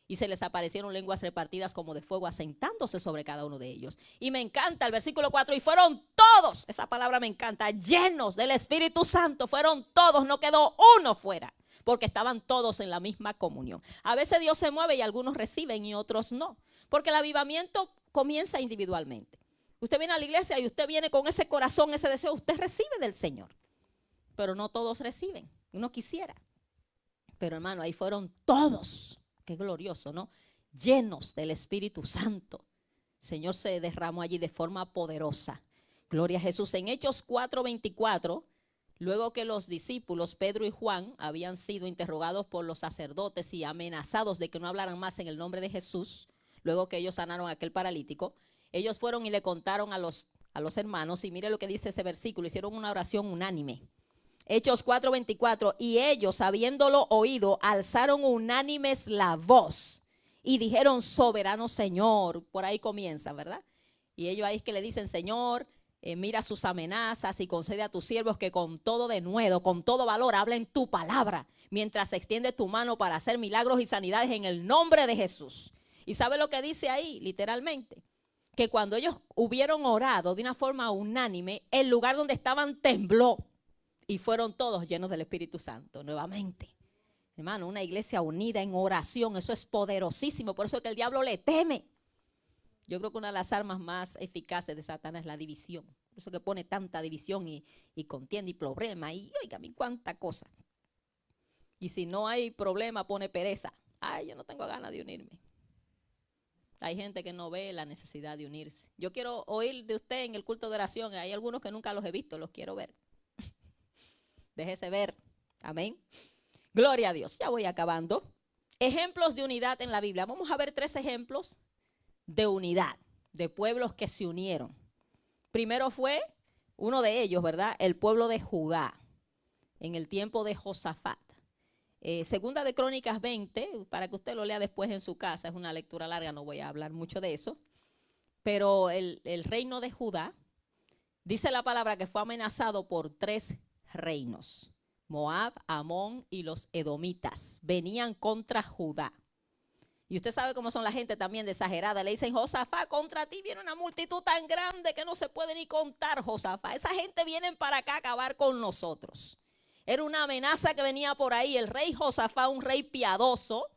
Y se les aparecieron lenguas repartidas como de fuego, asentándose sobre cada uno de ellos. Y me encanta el versículo 4, y fueron todos, esa palabra me encanta, llenos del Espíritu Santo. Fueron todos, no quedó uno fuera, porque estaban todos en la misma comunión. A veces Dios se mueve y algunos reciben y otros no, porque el avivamiento comienza individualmente. Usted viene a la iglesia y usted viene con ese corazón, ese deseo, usted recibe del Señor. Pero no todos reciben, uno quisiera. Pero hermano, ahí fueron todos. Qué glorioso, ¿no? Llenos del Espíritu Santo. El Señor se derramó allí de forma poderosa. Gloria a Jesús. En Hechos 4:24, luego que los discípulos Pedro y Juan habían sido interrogados por los sacerdotes y amenazados de que no hablaran más en el nombre de Jesús, luego que ellos sanaron a aquel paralítico, ellos fueron y le contaron a los hermanos, y mire lo que dice ese versículo, hicieron una oración unánime. Hechos 4:24, y ellos, habiéndolo oído, alzaron unánimes la voz y dijeron, soberano Señor. Por ahí comienza, ¿verdad? Y ellos ahí es que le dicen, Señor, mira sus amenazas y concede a tus siervos que con todo denuedo, con todo valor, hablen tu palabra, mientras se extiende tu mano para hacer milagros y sanidades en el nombre de Jesús. ¿Y sabe lo que dice ahí, literalmente? Que cuando ellos hubieron orado de una forma unánime, el lugar donde estaban tembló. Y fueron todos llenos del Espíritu Santo nuevamente. Hermano, una iglesia unida en oración, eso es poderosísimo. Por eso es que el diablo le teme. Yo creo que una de las armas más eficaces de Satanás es la división. Por eso que pone tanta división y contienda y problema. Y oiga, cuánta cosa. Y si no hay problema, pone pereza. Ay, yo no tengo ganas de unirme. Hay gente que no ve la necesidad de unirse. Yo quiero oír de usted en el culto de oración. Hay algunos que nunca los he visto, los quiero ver. Déjese ver. Amén. Gloria a Dios. Ya voy acabando. Ejemplos de unidad en la Biblia. Vamos a ver 3 ejemplos de unidad, de pueblos que se unieron. Primero fue uno de ellos, ¿verdad? El pueblo de Judá, en el tiempo de Josafat. Segunda de Crónicas 20, para que usted lo lea después en su casa. Es una lectura larga, no voy a hablar mucho de eso. Pero el reino de Judá, dice la palabra que fue amenazado por 3 reinos. Moab, Amón y los edomitas venían contra Judá. Y usted sabe cómo son la gente también de exagerada. Le dicen, Josafat, contra ti viene una multitud tan grande que no se puede ni contar, Josafat. Esa gente viene para acá a acabar con nosotros. Era una amenaza que venía por ahí. El rey Josafat, un rey piadoso,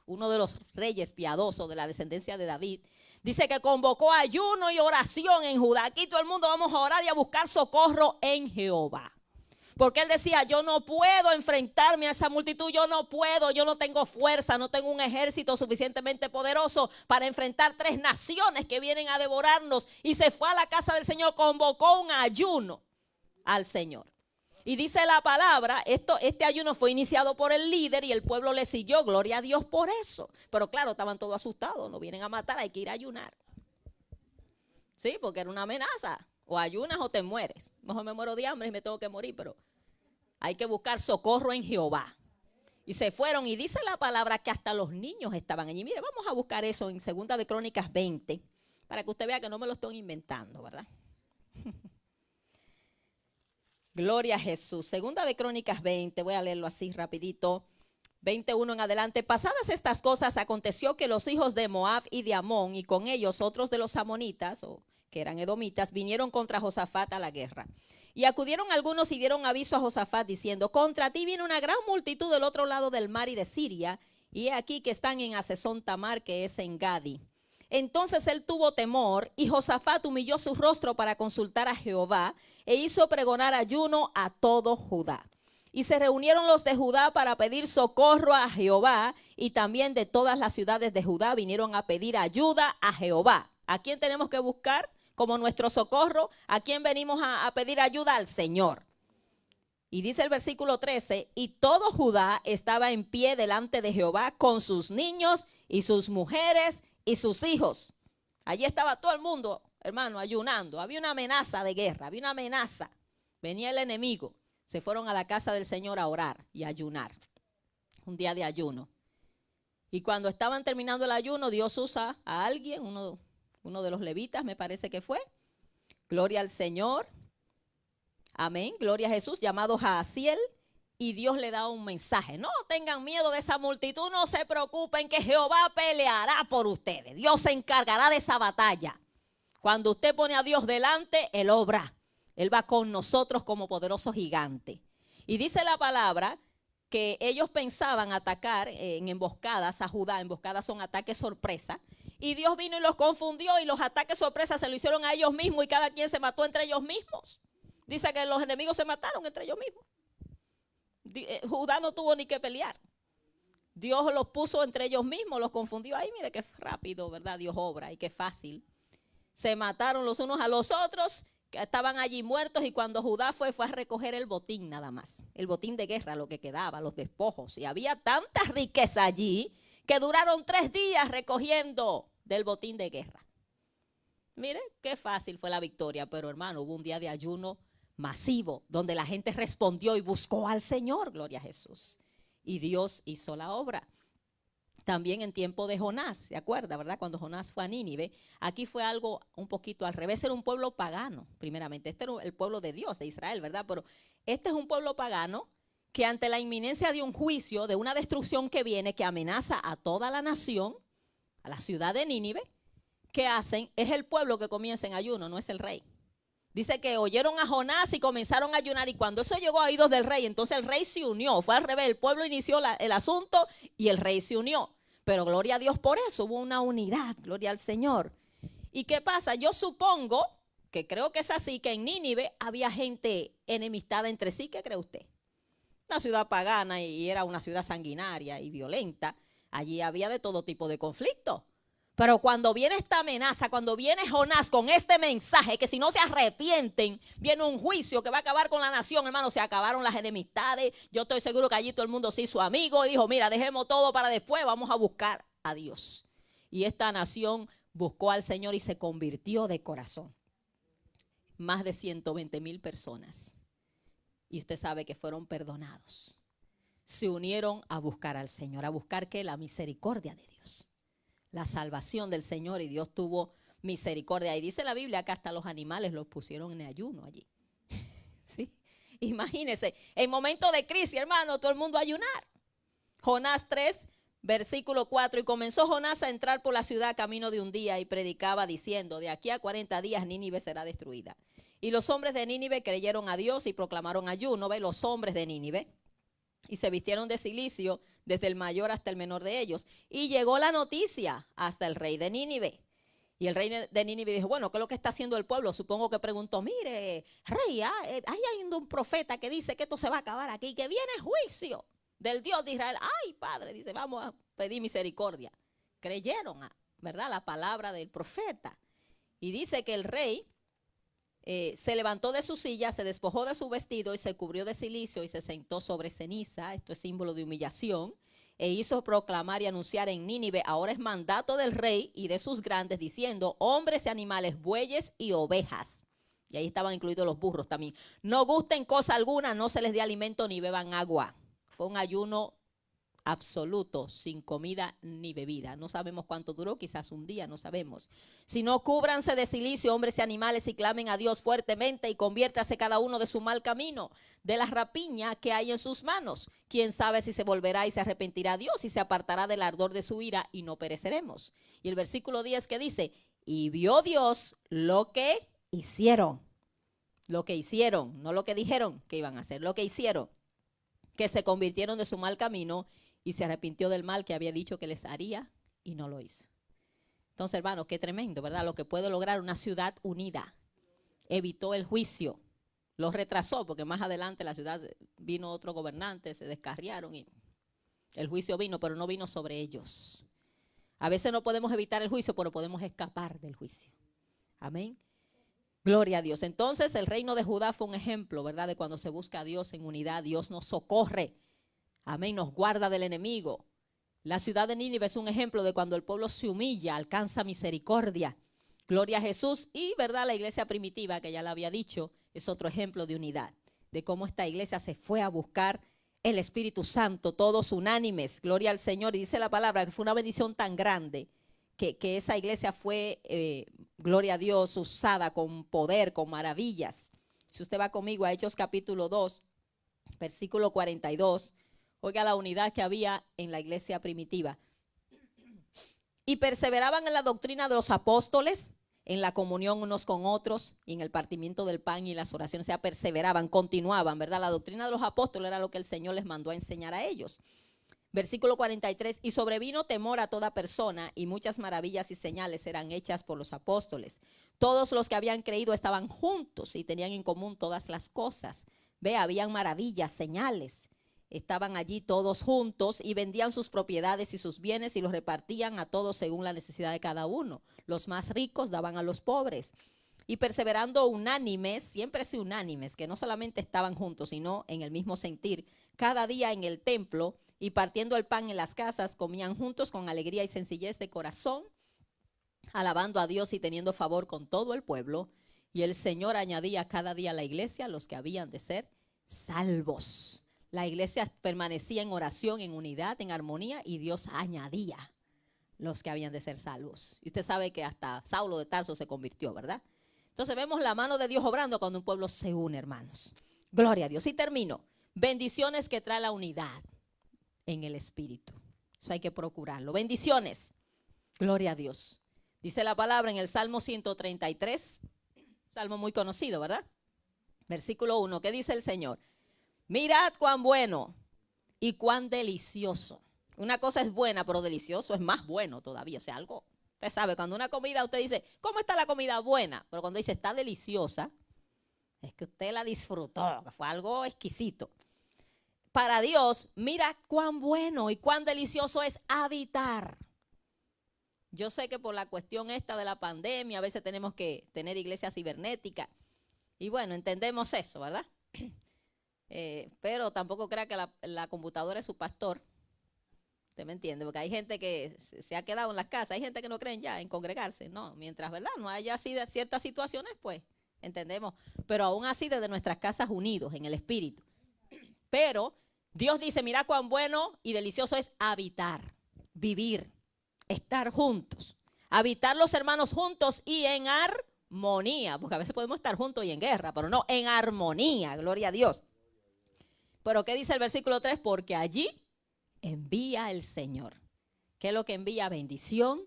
uno de los reyes piadosos de la descendencia de David, dice que convocó ayuno y oración en Judá. Aquí todo el mundo vamos a orar y a buscar socorro en Jehová. Porque él decía, yo no puedo enfrentarme a esa multitud, yo no puedo, yo no tengo fuerza, no tengo un ejército suficientemente poderoso para enfrentar 3 naciones que vienen a devorarnos. Y se fue a la casa del Señor, convocó un ayuno al Señor. Y dice la palabra, este ayuno fue iniciado por el líder y el pueblo le siguió, gloria a Dios por eso. Pero claro, estaban todos asustados, nos vienen a matar, hay que ir a ayunar. Sí, porque era una amenaza. O ayunas o te mueres. Mejor me muero de hambre y me tengo que morir, pero hay que buscar socorro en Jehová. Y se fueron y dice la palabra que hasta los niños estaban allí. Mire, vamos a buscar eso en Segunda de Crónicas 20, para que usted vea que no me lo estoy inventando, ¿verdad? Gloria a Jesús. Segunda de Crónicas 20, voy a leerlo así rapidito. 21 en adelante. Pasadas estas cosas, aconteció que los hijos de Moab y de Amón, y con ellos otros de los amonitas, que eran edomitas, vinieron contra Josafat a la guerra. Y acudieron algunos y dieron aviso a Josafat diciendo, contra ti viene una gran multitud del otro lado del mar y de Siria, y he aquí que están en Hasezón Tamar, que es en Gadi. Entonces él tuvo temor y Josafat humilló su rostro para consultar a Jehová e hizo pregonar ayuno a todo Judá. Y se reunieron los de Judá para pedir socorro a Jehová, y también de todas las ciudades de Judá vinieron a pedir ayuda a Jehová. ¿A quién tenemos que buscar como nuestro socorro? ¿A quién venimos a pedir ayuda? Al Señor. Y dice el versículo 13, y todo Judá estaba en pie delante de Jehová con sus niños y sus mujeres y sus hijos. Allí estaba todo el mundo, hermano, ayunando. Había una amenaza de guerra, había una amenaza. Venía el enemigo. Se fueron a la casa del Señor a orar y a ayunar. Un día de ayuno. Y cuando estaban terminando el ayuno, Dios usa a alguien, uno de los levitas, me parece que fue. Gloria al Señor. Amén. Gloria a Jesús, llamado Jaasiel. Y Dios le da un mensaje. No tengan miedo de esa multitud, no se preocupen que Jehová peleará por ustedes. Dios se encargará de esa batalla. Cuando usted pone a Dios delante, Él obra. Él va con nosotros como poderoso gigante. Y dice la palabra que ellos pensaban atacar en emboscadas a Judá. Emboscadas son ataques sorpresa. Y Dios vino y los confundió y los ataques sorpresa se lo hicieron a ellos mismos y cada quien se mató entre ellos mismos. Dice que los enemigos se mataron entre ellos mismos. Judá no tuvo ni que pelear. Dios los puso entre ellos mismos, los confundió. Ahí mire qué rápido, ¿verdad? Dios obra y qué fácil. Se mataron los unos a los otros, que estaban allí muertos, y cuando Judá fue a recoger el botín nada más. El botín de guerra, lo que quedaba, los despojos. Y había tanta riqueza allí que duraron 3 días recogiendo del botín de guerra. Mire qué fácil fue la victoria, pero hermano, hubo un día de ayuno masivo, donde la gente respondió y buscó al Señor, gloria a Jesús. Y Dios hizo la obra. También en tiempo de Jonás, ¿se acuerda, verdad? Cuando Jonás fue a Nínive, aquí fue algo un poquito al revés. Era un pueblo pagano, primeramente. Este era el pueblo de Dios, de Israel, ¿verdad? Pero este es un pueblo pagano que ante la inminencia de un juicio, de una destrucción que viene, que amenaza a toda la nación, a la ciudad de Nínive, ¿qué hacen? Es el pueblo que comienza en ayuno, no es el rey. Dice que oyeron a Jonás y comenzaron a ayunar, y cuando eso llegó a oídos del rey, entonces el rey se unió. Fue al revés, el pueblo inició el asunto y el rey se unió. Pero gloria a Dios por eso, hubo una unidad, gloria al Señor. ¿Y qué pasa? Yo supongo, que creo que es así, que en Nínive había gente enemistada entre sí. ¿Qué cree usted? Una ciudad pagana y era una ciudad sanguinaria y violenta. Allí había de todo tipo de conflictos. Pero cuando viene esta amenaza, cuando viene Jonás con este mensaje, que si no se arrepienten, viene un juicio que va a acabar con la nación, hermano. Se acabaron las enemistades. Yo estoy seguro que allí todo el mundo se hizo amigo y dijo, mira, dejemos todo para después, vamos a buscar a Dios. Y esta nación buscó al Señor y se convirtió de corazón. Más de 120,000 personas. Y usted sabe que fueron perdonados. Se unieron a buscar al Señor, a buscar que la misericordia de Dios. La salvación del Señor, y Dios tuvo misericordia. Y dice la Biblia que hasta los animales los pusieron en ayuno allí. ¿Sí? Imagínense, en momentos de crisis, hermano, todo el mundo a ayunar. Jonás 3, versículo 4. Y comenzó Jonás a entrar por la ciudad camino de un día y predicaba diciendo, de aquí a 40 días Nínive será destruida. Y los hombres de Nínive creyeron a Dios y proclamaron ayuno. ¿Ve? Los hombres de Nínive. Y se vistieron de cilicio desde el mayor hasta el menor de ellos. Y llegó la noticia hasta el rey de Nínive. Y el rey de Nínive dijo, bueno, ¿qué es lo que está haciendo el pueblo? Supongo que preguntó, mire, rey, hay un profeta que dice que esto se va a acabar aquí, que viene juicio del Dios de Israel. Ay, padre, dice, vamos a pedir misericordia. Creyeron, ¿verdad?, la palabra del profeta. Y dice que el rey se levantó de su silla, se despojó de su vestido y se cubrió de cilicio y se sentó sobre ceniza. Esto es símbolo de humillación. E hizo proclamar y anunciar en Nínive, ahora es mandato del rey y de sus grandes, diciendo, hombres y animales, bueyes y ovejas. Y ahí estaban incluidos los burros también. No gusten cosa alguna, no se les dé alimento ni beban agua. Fue un ayuno absoluto, sin comida ni bebida. No sabemos cuánto duró, quizás un día, no sabemos. Sino cúbranse de cilicio, hombres y animales, y clamen a Dios fuertemente, y conviértase cada uno de su mal camino, de la rapiña que hay en sus manos. Quién sabe si se volverá y se arrepentirá Dios y se apartará del ardor de su ira y no pereceremos. Y el versículo 10 que dice, y vio Dios lo que hicieron. Lo que hicieron, no lo que dijeron que iban a hacer, lo que hicieron, que se convirtieron de su mal camino y se arrepintió del mal que había dicho que les haría y no lo hizo. Entonces, hermanos, qué tremendo, ¿verdad? Lo que puede lograr una ciudad unida. Evitó el juicio, lo retrasó porque más adelante la ciudad vino otro gobernante, se descarriaron y el juicio vino, pero no vino sobre ellos. A veces no podemos evitar el juicio, pero podemos escapar del juicio. Amén. Gloria a Dios. Entonces el reino de Judá fue un ejemplo, ¿verdad? De cuando se busca a Dios en unidad, Dios nos socorre. Amén, nos guarda del enemigo. La ciudad de Nínive es un ejemplo de cuando el pueblo se humilla, alcanza misericordia. Gloria a Jesús. Y, ¿verdad? La iglesia primitiva, que ya lo había dicho, es otro ejemplo de unidad. De cómo esta iglesia se fue a buscar el Espíritu Santo, todos unánimes. Gloria al Señor. Y dice la palabra que fue una bendición tan grande que esa iglesia fue, gloria a Dios, usada con poder, con maravillas. Si usted va conmigo a Hechos capítulo 2, versículo 42, oiga la unidad que había en la iglesia primitiva. Y perseveraban en la doctrina de los apóstoles, en la comunión unos con otros, y en el partimiento del pan y las oraciones. O sea, perseveraban, continuaban, ¿verdad? La doctrina de los apóstoles era lo que el Señor les mandó a enseñar a ellos. Versículo 43, y sobrevino temor a toda persona, y muchas maravillas y señales eran hechas por los apóstoles. Todos los que habían creído estaban juntos y tenían en común todas las cosas. Ve, habían maravillas, señales. Estaban allí todos juntos y vendían sus propiedades y sus bienes y los repartían a todos según la necesidad de cada uno. Los más ricos daban a los pobres. Y perseverando unánimes, siempre sí unánimes, que no solamente estaban juntos, sino en el mismo sentir, cada día en el templo y partiendo el pan en las casas, comían juntos con alegría y sencillez de corazón, alabando a Dios y teniendo favor con todo el pueblo. Y el Señor añadía cada día a la iglesia los que habían de ser salvos. La iglesia permanecía en oración, en unidad, en armonía, y Dios añadía los que habían de ser salvos. Y usted sabe que hasta Saulo de Tarso se convirtió, ¿verdad? Entonces vemos la mano de Dios obrando cuando un pueblo se une, hermanos. Gloria a Dios. Y termino. Bendiciones que trae la unidad en el espíritu. Eso hay que procurarlo. Bendiciones. Gloria a Dios. Dice la palabra en el Salmo 133, salmo muy conocido, ¿verdad? Versículo 1, ¿qué dice el Señor? Mirad cuán bueno y cuán delicioso. Una cosa es buena, pero delicioso es más bueno todavía. O sea, algo, usted sabe, cuando una comida usted dice, ¿cómo está la comida? Buena. Pero cuando dice está deliciosa, es que usted la disfrutó, que fue algo exquisito. Para Dios, mira cuán bueno y cuán delicioso es habitar. Yo sé que por la cuestión esta de la pandemia, a veces tenemos que tener iglesias cibernéticas. Y bueno, entendemos eso, ¿verdad? Pero tampoco crea que la computadora es su pastor. ¿Usted me entiende? Porque hay gente que se ha quedado en las casas, hay gente que no creen ya en congregarse. No, mientras, ¿verdad? No haya así de ciertas situaciones, pues, entendemos. Pero aún así desde nuestras casas unidos en el espíritu. Pero Dios dice, mira cuán bueno y delicioso es habitar, vivir, estar juntos. Habitar los hermanos juntos y en armonía. Porque a veces podemos estar juntos y en guerra, pero no, en armonía, gloria a Dios. Pero ¿qué dice el versículo 3? Porque allí envía el Señor. ¿Qué es lo que envía? Bendición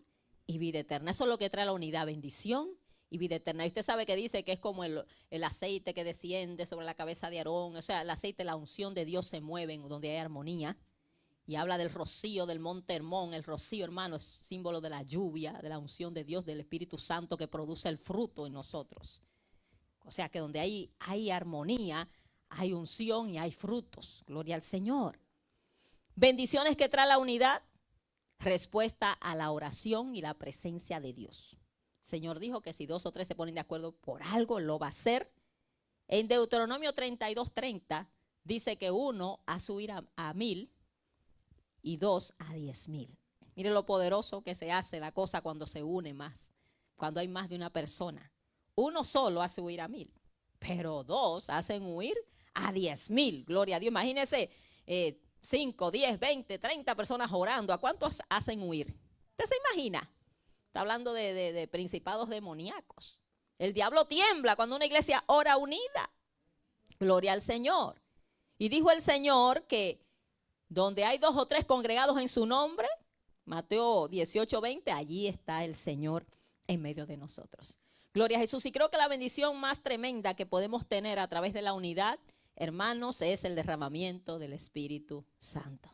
y vida eterna. Eso es lo que trae la unidad, bendición y vida eterna. Y usted sabe que dice que es como el aceite que desciende sobre la cabeza de Aarón. O sea, el aceite, la unción de Dios se mueve donde hay armonía. Y habla del rocío del monte Hermón. El rocío, hermano, es símbolo de la lluvia, de la unción de Dios, del Espíritu Santo que produce el fruto en nosotros. O sea, que donde hay armonía, hay unción y hay frutos. Gloria al Señor. Bendiciones que trae la unidad. Respuesta a la oración y la presencia de Dios. El Señor dijo que si 2 o 3 se ponen de acuerdo por algo, lo va a hacer. En Deuteronomio 32:30 dice que 1 hace huir a 1000 y 2 a 10,000. Mire lo poderoso que se hace la cosa cuando se une más, cuando hay más de una persona. 1 solo hace huir a 1000, pero 2 hacen huir a 10,000. Gloria a Dios. Imagínese 5, 10, 20, 30 personas orando. ¿A cuántos hacen huir? ¿Usted se imagina? Está hablando de principados demoníacos. El diablo tiembla cuando una iglesia ora unida. Gloria al Señor. Y dijo el Señor que donde hay 2 o 3 congregados en su nombre, Mateo 18:20, allí está el Señor en medio de nosotros. Gloria a Jesús. Y creo que la bendición más tremenda que podemos tener a través de la unidad, hermanos, es el derramamiento del Espíritu Santo.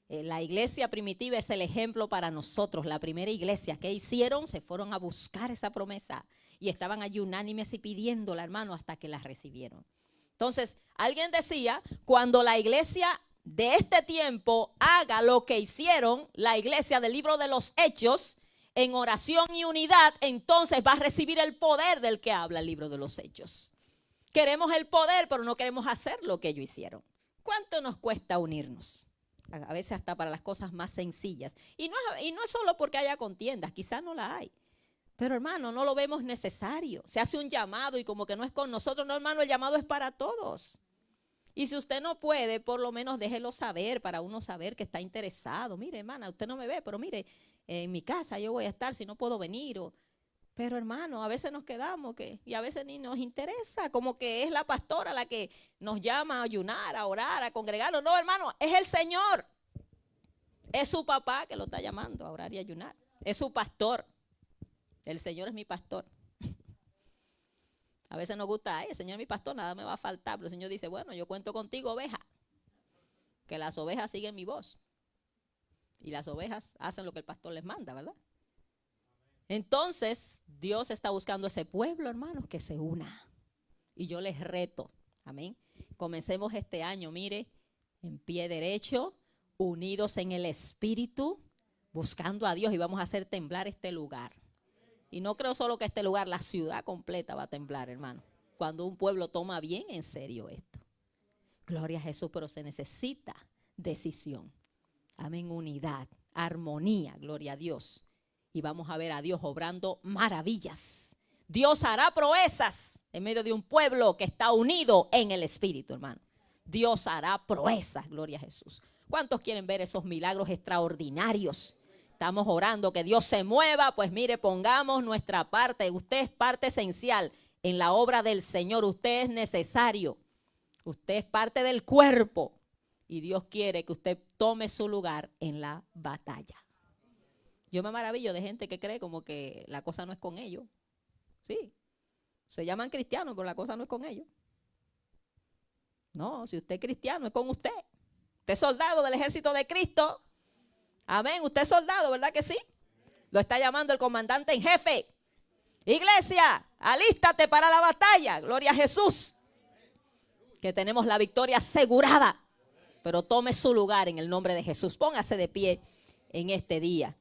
La iglesia primitiva es el ejemplo para nosotros. La primera iglesia, ¿qué hicieron? Se fueron a buscar esa promesa y estaban allí unánimes y pidiéndola, hermano, hasta que la recibieron. Entonces, alguien decía, cuando la iglesia de este tiempo haga lo que hicieron la iglesia del libro de los Hechos, en oración y unidad, entonces va a recibir el poder del que habla el libro de los Hechos. Queremos el poder, pero no queremos hacer lo que ellos hicieron. ¿Cuánto nos cuesta unirnos? A veces hasta para las cosas más sencillas. Y no es solo porque haya contiendas, quizás no la hay. Pero hermano, no lo vemos necesario. Se hace un llamado y como que no es con nosotros. No, hermano, el llamado es para todos. Y si usted no puede, por lo menos déjelo saber para uno saber que está interesado. Mire, hermana, usted no me ve, pero mire, en mi casa yo voy a estar si no puedo venir. Pero hermano, a veces nos quedamos y a veces ni nos interesa, como que es la pastora la que nos llama a ayunar, a orar, a congregarnos. No, hermano, es el Señor. Es su papá que lo está llamando a orar y ayunar. Es su pastor. El Señor es mi pastor. A veces nos gusta, el Señor es mi pastor, nada me va a faltar. Pero el Señor dice, bueno, yo cuento contigo, oveja. Que las ovejas siguen mi voz. Y las ovejas hacen lo que el pastor les manda, ¿verdad? Entonces, Dios está buscando ese pueblo, hermanos, que se una. Y yo les reto, amén. Comencemos este año, mire, en pie derecho, unidos en el Espíritu, buscando a Dios y vamos a hacer temblar este lugar. Y no creo solo que este lugar, la ciudad completa va a temblar, hermano. Cuando un pueblo toma bien en serio esto. Gloria a Jesús, pero se necesita decisión. Amén, unidad, armonía, gloria a Dios. Y vamos a ver a Dios obrando maravillas. Dios hará proezas en medio de un pueblo que está unido en el Espíritu, hermano. Dios hará proezas, gloria a Jesús. ¿Cuántos quieren ver esos milagros extraordinarios? Estamos orando que Dios se mueva, pues mire, pongamos nuestra parte. Usted es parte esencial en la obra del Señor. Usted es necesario. Usted es parte del cuerpo. Y Dios quiere que usted tome su lugar en la batalla. Yo me maravillo de gente que cree como que la cosa no es con ellos. Sí, se llaman cristianos, pero la cosa no es con ellos. No, si usted es cristiano, es con usted. Usted es soldado del ejército de Cristo. Amén, usted es soldado, ¿verdad que sí? Lo está llamando el comandante en jefe. Iglesia, alístate para la batalla. Gloria a Jesús. Que tenemos la victoria asegurada. Pero tome su lugar en el nombre de Jesús. Póngase de pie en este día.